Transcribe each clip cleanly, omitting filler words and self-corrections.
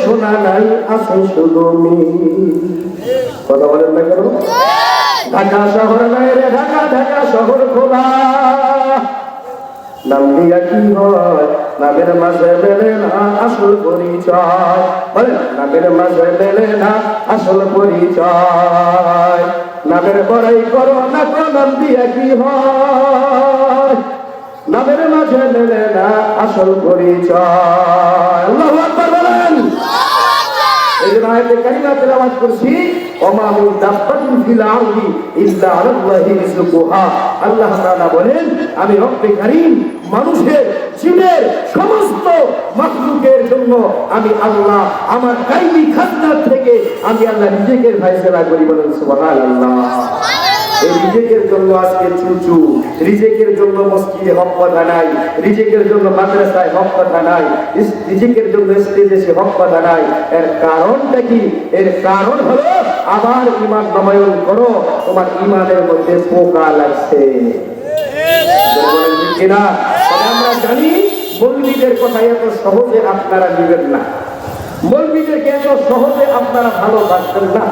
শোনা নাই আছে শুধু কথা বলেন না কেন? ঢাকা শহর নাই রে ঢাকা, ঢাকা শহর খোলা। নাম দিয়া কি হয়? নামের মাঝে মেলে না আসল পরিচয়। বলেন, নামের মাঝে মেলে না আসল পরিচয়। নামের বড়াই করো না তো নাম দিয়া কি হয়? নামের মাঝে মেলে না আসল পরিচয়। আল্লাহু আকবার বলেন। এই জন্য আয়াতে কারিমা তেলাওয়াত করছি, ওমা মিন দাব্বাতিন ফিল আরদি ইল্লা আলাল্লাহি রিজকুহা। আল্লাহ তাআলা বলেন, আমি রব্বে কারীম মানুষের জিনের সমস্ত মাখলুকের জন্য আমি আল্লাহ আমার কাইমি খাজনা থেকে আমি আল্লাহ রিজিকের ফয়সালা করি। বলেন সুবহানাল্লাহ। এই রিজিকের জন্য আজকে চুচু, রিজিকের জন্য মসজিদে হক কথা নাই, রিজিকের জন্য মাদ্রাসায় হক কথা নাই, রিজিকের জন্য স্টেজে সে হক কথা নাই। এর কারণটা কি? এর কারণ হলো আবার ঈমান নবায়ন করো, তোমার ঈমানের মধ্যে পোকা লাগছে। কিনা আমরা জানি মৌলবীদের কথা এত সহজে আপনারা নেবেন না, মৌলবীদেরকে এত সহজে আপনারা ভালোবাসবেন না,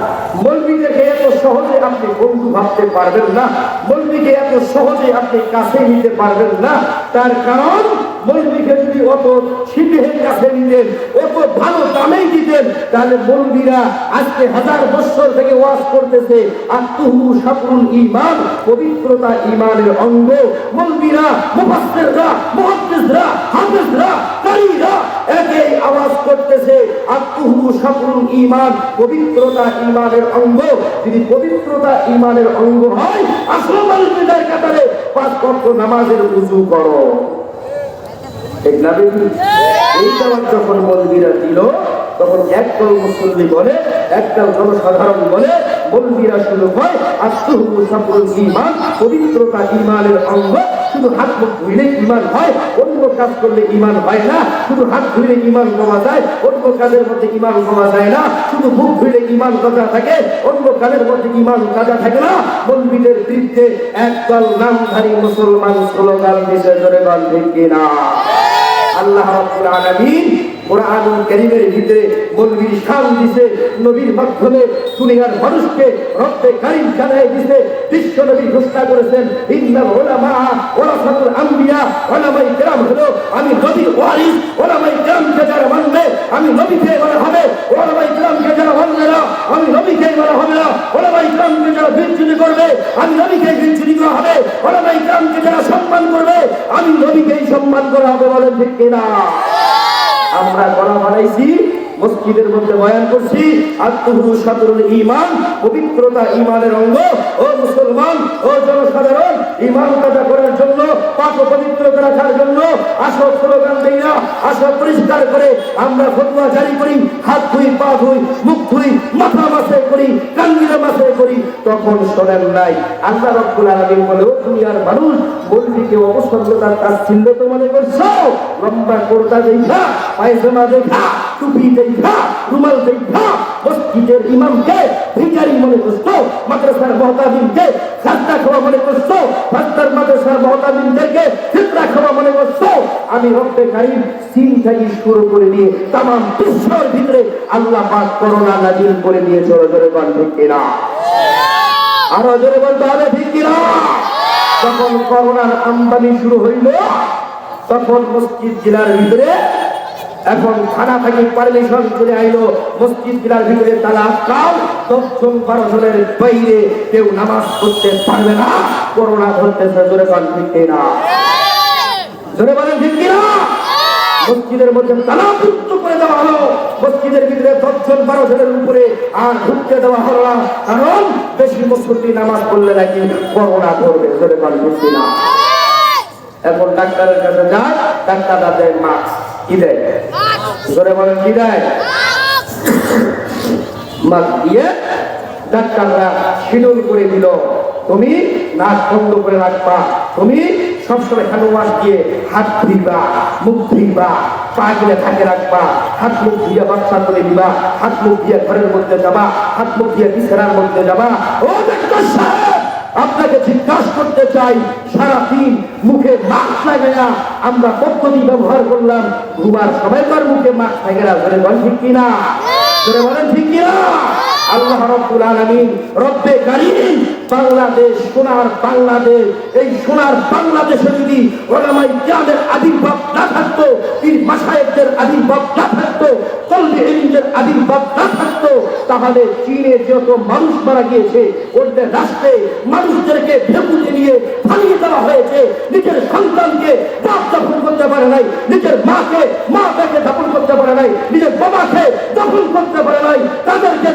মৌলবীদেরকে এত সহজে আপনি বন্ধু ভাবতে পারবেন না, মৌলবীকে এত সহজে আপনি কাছে নিতে পারবেন না। তার কারণ মৌলবীকে যদি অত ছিটের কাছে নিতেন, অত ভালো দামেই দিতেন, তাহলে মৌলবীরা আজকে 1000 বছর থেকে ওয়াজ করতেছে আত্মহু শাতরুল ঈমান, পবিত্রতা ঈমানের অঙ্গ। মৌলবীরা, মুফাসসিররা, মুহাদ্দিসরা, হাফেজরা, কারীরা একই আওয়াজ করতেছে আত্মহু শাতরুল ঈমান, পবিত্রতা ঈমানের অঙ্গ। যদি পবিত্রতা ঈমানের অঙ্গ হয়, আসল মৌলবীদের কাতারে 5 ওয়াক্ত নামাজের ওযু করো। ঠিক না বেবি? এই দাওয়াত যখন মৌলবীরা দিল, তখন একদল মুসল্লি বলে, একদল জনসাধারণ বলে, মৌলবীরা শুরু হয় আত্মহু শাতরুল ঈমান, পবিত্রতা ঈমানের অঙ্গ। শুধু হাত মুখ ধুইলে ঈমান হয়, অন্য কাজ করলে ঈমান হয় না। শুধু হাত ধুইলে ঈমান কমা যায়, অন্য কাজের মধ্যে ঈমান কমা যায় না। শুধু মুখ ধুইলে ঈমান তাজা থাকে, অন্য কাজের মধ্যে ঈমান তাজা থাকে না। মৌলবীদের বিরুদ্ধে একদল নামধারী মুসলমান স্লোগান দিছে, জোরে বল ঠিক কিনা? আল্লাহ রাব্বুল আলামিন কোরআনুল কারীমের ভিতরে মৌলবীর শান দিছে, নবীর মাধ্যমে দুনিয়ার মানুষকে রব্বে কারীম জানাই দিছে। বিশ্ব নবী ঘোষণা করেছেন, ইন্নাল উলামা ওয়ারাসাতুল আম্বিয়া, উলামায়ে কেরাম হলো আমি নবীর ওয়ারিস। উলামায়ে কেরামকে যারা মানবে আমি নবীকে মানা হবে, উলামায়ে কেরামকে যারা মানবে না আমি নবীকে মানা হবে না। উলামায়ে কেরামকে যারা বিচ্ছিন্ন করবে আমি নবীকে বিচ্ছিন্ন করা হবে। উলামায়ে কেরামকে যারা সম্মান করবে আমি নবীকেই সম্মান করা হবে। বলেন ঠিক কিনা? আমরা গলা বানাইছি, মসজিদের মধ্যে বয়ান করছি আত্মহু শাতরুল ঈমান, পবিত্রতা ঈমানের অঙ্গ। ও মুসলমান, ও জনসাধারণ, ঈমান তাজা করার জন্য, পাক পবিত্র রাখার জন্য আসো স্লোগান দেই না, আসো পরিষ্কার করে আমরা ফতোয়া জারি করি, হাত ধুই, পা ধুই, মুখ ধুই, মাথা মাসে করি, কান্দিলে মাসে করি। তখন শোনেন নাই আল্লাহ রাব্বুল আলামিন বলে, ও দুনিয়ার মানুষ, মৌলবীকে অবসন্নতার তাচ্ছিল্য তো মনে করছো? লম্বা কোরতা দেখা, পায়জামা দেখা, টুপি দেখা, রুমাল দেখা মসজিদের ইমামকে ভিখারি মনে করছো? মাদ্রাসার মুহতামিমকে খাজনা খাওয়া মনে করছো? ফাস্তার মাদ্রাসার মুহতামিমদেরকে ফিতরা খাওয়া মনে করছো? আমি রব্বে কারীম চীন থেকে শুরু করে নিয়ে তামাম বিশ্বের ভিতরে আল্লাহ পাক করোনা নাজিল করে দিয়ে জোরে জোরে বল ঠিক কিনা? আরো জোরে বলতে হবে ঠিক কিনা? যখন করোনার আমদানি শুরু হইল, তখন মসজিদ জেলার ভিতরে এখন থানা থেকে পারমিশন চলে আইলো, মসজিদ জেলার ভিতরে তালা আটকাও, 10 জন 12 জনের বাইরে কেউ নামাজ পড়তে পারবে না, করোনা ধরতেছে। জোরে বলেন ঠিক কিনা? জোরে বলেন ঠিক কিনা? মসজিদের মধ্যে তালাবদ্ধ করে দেওয়া হলো, মসজিদের ভিতরে 10 জন 12 জনের উপরে আর ঢুকতে দেওয়া হলো না, কারণ বেশি মুসল্লি নামাজ পড়লে নাকি করোনা ধরবে। জোরে বলেন ঠিক কিনা? এখন ডাক্তারের কাছে যায়, ডাক্তার দেয় মাস্ক, কি দেয়? জোরে বলেন কি দেয়? মাস্ক দিয়ে ডাক্তাররা শিডিউল করে দিল, তুমি নাক বন্ধ করে রাখবা, তুমি সবসময় হ্যান্ড ওয়াশ দিয়ে হাত ধুইবা, মুখ ধুইবা, পা গিলে থাকে রাখবা, হাত মুখ দিয়ে বাচ্চা করে দিবা, হাত মুখ দিয়ে ঘরের মধ্যে যাবা, হাত মুখ দিয়ে বিছানার মধ্যে যাবা। ও ডাক্তার সাহেব, আপনাকে জিজ্ঞাসা করতে চাই, সারাদিন মুখে মাস্ক লাগাইয়া আমরা পদ্ধতি ব্যবহার করলাম, ঘুমার সময়কার মুখে মাস্ক থাকে না, ধরে বলেন ঠিক কিনা? ধরে বলেন ঠিক কিনা? আল্লাহ রাব্বুল আলামিন রব্বে কারীম বাংলাদেশ, সোনার বাংলাদেশ, এই সোনার বাংলাদেশে যদি ওলামায়ে কিরামের আবির্ভাব না থাকতো, পীর মাশায়েখদের আবির্ভাব না থাকতো, তলবে ইলমের আবির্ভাব না থাকতো, তাহলে চীনে যত মানুষ মারা গিয়েছে, ওদের রাষ্ট্রে মানুষদেরকে ভেপুতে নিয়ে ফালিয়ে দেওয়া হয়েছে, নিজের সন্তানকে বাপ দখল করতে পারে নাই, নিজের মাকে মা তাকে দখল করতে পারে নাই, নিজের বাবাকে দখল করতে পারে নাই, তাদেরকে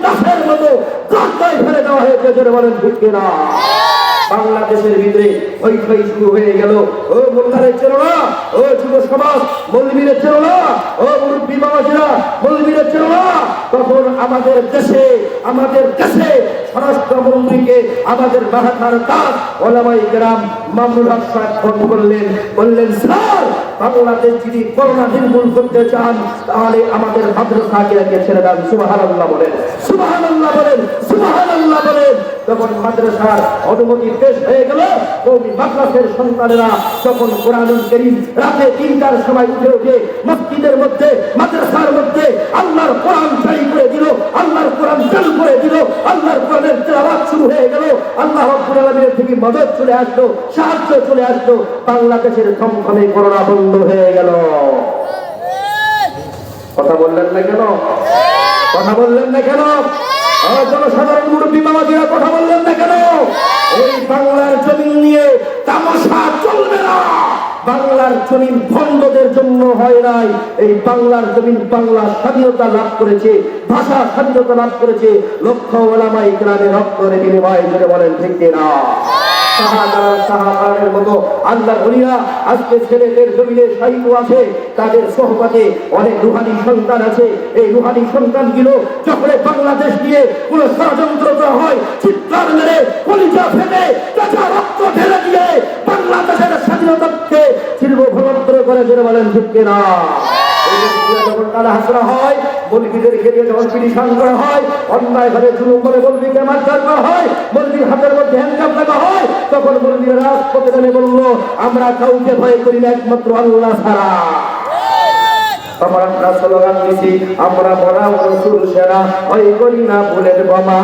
দাসের মতো রাস্তায় ফেলে দেওয়া হয়েছে। যারা বলেন ঠিক কিনা? বাংলাদেশের ভিতরে হইচই শুরু হয়ে গেল। ও মোল্লাদের ছিল না, ও যুব সমাজ মৌলবীদের ছিল না, ও মুরব্বী বাবাজিরা মৌলবীদের ছিল না। তখন আমাদের দেশে স্বরাষ্ট্রমন্ত্রীকে আমাদের মাথার কাজ ওলামায়ে কেরাম মামুনুল হক সাহেব ফোন করলেন, বললেন স্যার, বাংলাদেশ যদি করোনা নির্মূল করতে চান তাহলে আমাদের মাদ্রাসাকে ছেড়ে দেন। সুবহানাল্লাহ বলেন, সুবহানাল্লাহ বলেন, সুবহানাল্লাহ বলেন। তখন মাদ্রাসার অনুমতি পেশ হয়ে গেল। কওমি মাদ্রাসার সন্তানেরা যখন কোরআনুল কারীম রাতে 3টার সময় উঠে মসজিদের মধ্যে, মাদ্রাসার মধ্যে আল্লাহর কোরআন জারি করে দিল, আল্লাহর কোরআন চালু করে দিল, আল্লাহর কোরআনের তেলাওয়াত শুরু হয়ে গেল, আল্লাহ রাব্বুল আলামিনের থেকে মদদ চলে আসলো, সাহায্য চলে আসলো, বাংলাদেশের থমথমে করোনা বন্ধ হয়ে গেল। কথা বললেন না কেন? কথা বললেন না কেন? জনসাধারণ মুরব্বী বাবাজিরা কথা বললেন না কেন? এই বাংলার জমিন নিয়ে তামাশা চলবে না। বাংলার জমিন ভণ্ডদের জন্য হয় নাই। এই বাংলার জমিন বাংলা স্বাধীনতা লাভ করেছে, ভাষা স্বাধীনতা লাভ করেছে লক্ষ ওলামায়ে কেরামের রক্তের বিনিময়ে। জোরে বলেন ঠিক কিনা? সাহাবাদের মতো আল্লাহর ওলিরা আজকে ছেলেদের জমিনে শাহিদ আছে, তাদের সোহবতে অনেক রুহানি সন্তান আছে। এই রুহানি সন্তানগুলো যখন বাংলাদেশ নিয়ে কোনো ষড়যন্ত্র করা হয়, চিৎকার মেরে কলিজা ফেটে কাঁচা রক্ত ঢেলে দিয়ে বাংলাদেশের স্বাধীনতাকে চিরভ্রমন্ত্র করে। জোরে বলেন ঠিক কিনা? যখন কালা হাসরা হয়, মৌলবীদের ঘিরে যখন পিটিশন করা হয়, অন্যায় ভাবে জুলুম করে মৌলবীকে মারধর করা হয়, মৌলবীর হাতের মধ্যে হ্যান্ডকাপ লাগা হয়, তখন মৌলবীরা রাজপথে নেমে বলল, আমরা কাউকে ভয় করি না একমাত্র আল্লাহ ছাড়া। আমরা স্লোগান দিছি, আমরা বড় রাসূল সেনা, ভয় করি না বুলেট বোমা।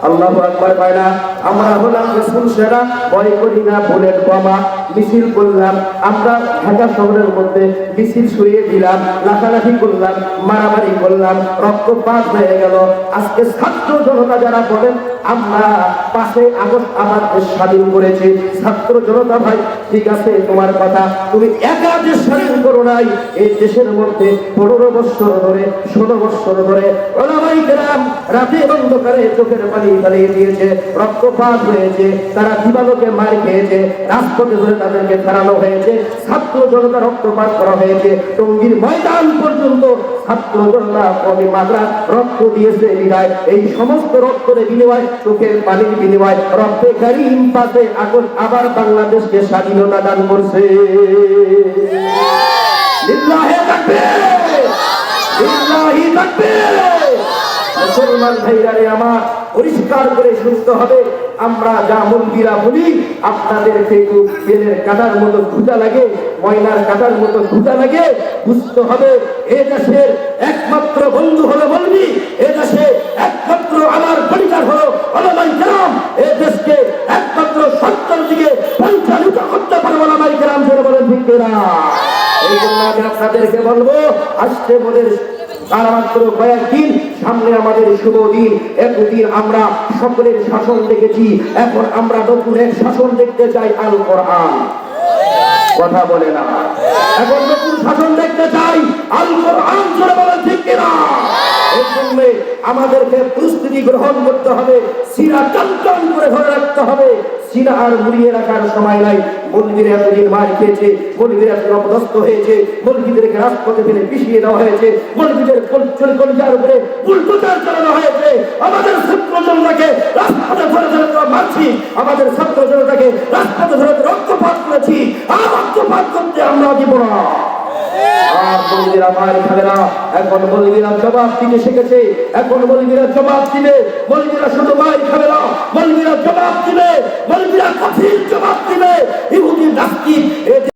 আল্লাহু আকবার কয় না? আমরা হলাম রাসূল সেনা, ভয় করি না বুলেট বোমা। মিছিল করলাম আমরা ঢাকা শহরের মধ্যে, মিছিল ছড়িয়ে দিলাম, লাফালাফি করলাম, মারামারি করলাম, রক্তপাত হয়ে গেল। আজকে ছাত্র জনতা যারা বলেন আমরা 5 আগস্ট আবার দেশ স্বাধীন করেছি, ছাত্র জনতা ভাই ঠিক আছে তোমার কথা, তুমি একা দেশ স্বাধীন করো নাই। এই দেশের মধ্যে 15 বছর ধরে 16 বছর ধরে ওলামায়ে কেরাম রাতের অন্ধকারে চোখের পানি ফেলিয়ে দিয়েছে, রক্তপাত হয়েছে, তারা দিবালোকে মার খেয়েছে, রাজপথে ধরে তাদেরকে ফেরানো হয়েছে, ছাত্র জনতা রক্তপাত করা হয়েছে, টঙ্গীর ময়দান পর্যন্ত ছাত্র জনতা কবি মাদ্রাস রক্ত দিয়েছে। বিদায় এই সমস্ত রক্তের বিনিময়, চোখের পানির বিনিময় রক্তে কারীম 5 আগস্ট আবার বাংলাদেশকে স্বাধীনতা দান করছে। লিল্লাহি তাকবীর, লিল্লাহি তাকবীর। মুসলমান ভাইরা আমার পরিষ্কার করে শুনতে হবে, আমরা যা মন্দিরা বলি আপনাদেরকে একটু তেলের কাটার মতো ধুতা লাগে, ময়লার কাটার মতো ধুতা লাগে। বুঝতে হবে এ দেশের একমাত্র বন্ধু হলো বলবি, এ দেশে একমাত্র আমার পরিবার হলো ওলামায়ে কেরাম, এ দেশকে একমাত্র সত্যের দিকে পরিচালিত করতে পারে ওলামায়ে কেরাম। যারা বলেন ঠিক কিনা? এই জন্য আমি আপনাদেরকে বলবো, আজকে মোদের আর মাত্র কয়েকদিন সামনে আমাদের শুভ দিন। এতদিন আমরা সকলের শাসন দেখেছি, এখন আমরা নতুন এক শাসন দেখতে চাই, আল কোরআন। কথা বলে না? এখন নতুন শাসন দেখতে চাই, আল কোরআন। জোরে বলেন ঠিক কিনা? এই জন্য আমাদেরকে প্রস্তুতি গ্রহণ করতে হবে, সিরা টান করে ধরে রাখতে হবে। সিরা আর মুড়িয়ে রাখার সময় নাই। মৌলবীরা এতদিন মার খেয়েছে, মৌলবীরা অপদস্থ হয়েছে, মৌলবীদেরকে রাজপথে ফেলে পিছিয়ে দেওয়া হয়েছে, মৌলবীদের কলিজার উপরে বুলডোজার চালানো হয়েছে। আমাদের ছাত্র জনতাকে রাজপথে ধরে ধরে মারছি, আমাদের ছাত্র জনতাকে রাজপথে ধরে রক্তপাত করেছি, আর রক্তপাত করতে আমরা দিব না। আর মৌলবীরা মার খাবে না। এখন মৌলবীরা জবাব দিতে শিখেছে, এখন মৌলবীরা জবাব দিবে। মৌলবীরা শুধু মার খাবে না, মৌলবীরা জবাব দিবে, মৌলবীরা কঠিন জবাব দিবে। ইহুদি নাস্তিক